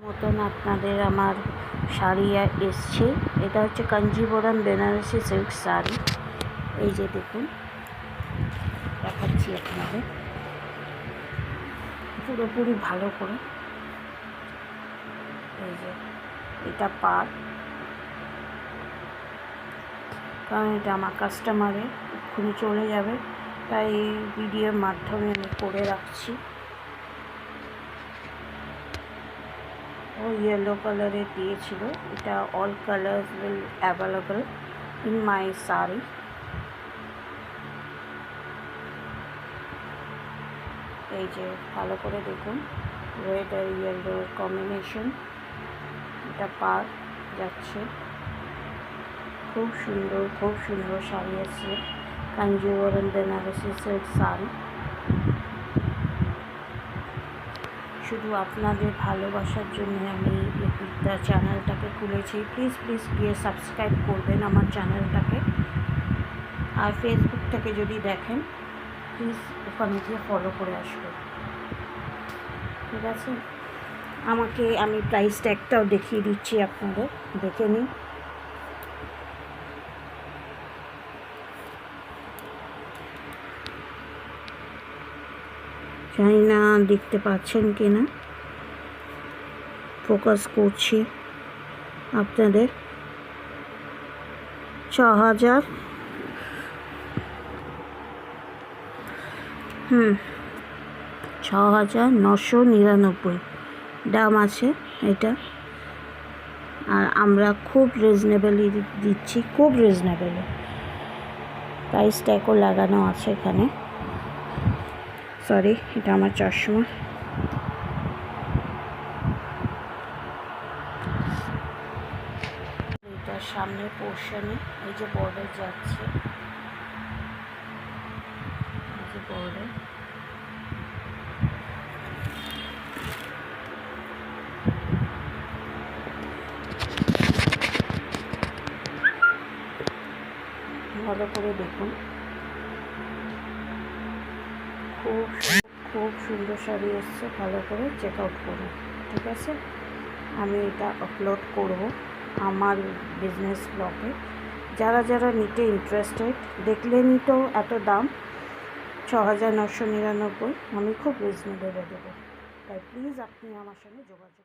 মতন আপনাদের আমার শাড়ি এসছে। এটা হচ্ছে কাঞ্জিবরম বেনারসি সিল্ক শাড়ি। এই যে দেখুন, দেখাচ্ছি আপনাদের পুরোপুরি ভালো করে। এই যে এটা পার, কারণ এটা আমার কাস্টমারের এক্ষুনি চলে যাবে, তাই এই ভিডিওর মাধ্যমে আমি করে রাখছি। ও ইয়েলো কালারের দিয়েছিল। এটা all colours will available in my sari. এই যে ভালো করে দেখুন, রেড আর ইয়েলো কম্বিনেশন। এটা পার যাচ্ছে, খুব সুন্দর শাড়ি আছে। কাঞ্জিবরম বেনারসি সিল্ক শাড়ি। শুধু আপনাদের ভালোবাসার জন্য আমি এই চ্যানেলটাকে খুলেছি। প্লিজ গিয়ে সাবস্ক্রাইব করবেন আমার চ্যানেলটাকে। আর ফেসবুক থেকে যদি দেখেন, প্লিজ ওখানে গিয়ে ফলো করে আসবেন, ঠিক আছে? আমি প্রাইস ট্যাগটাও দেখিয়ে দিচ্ছি, আপনাদের দেখে নিন। জানি না দেখতে পাচ্ছেন কি না, ফোকাস করছি আপনাদের। 6,999 দাম আছে এটা। আর আমরা খুব রিজনেবলি দিচ্ছি, খুব রিজনেবলি। প্রাইস ট্যাগও লাগানো আছে এখানে। সরি, এটা আমার চশমা। এটার সামনের পোর্শনে এই যে বর্ডার যাচ্ছে, এই যে বর্ডার। ভালো করে দেখুন, খুব সুন্দর শাড়ি এসছে। ভালো করে চেক আউট করুন, ঠিক আছে? আমি এটা আপলোড করব আমার বিজনেস ব্লগে। যারা নিতে ইন্টারেস্টেড, দেখলেনই তো এত দাম, 6,999। আমি খুব রিজনেবলে দেবো, তাই প্লিজ আপনি আমার সঙ্গে যোগাযোগ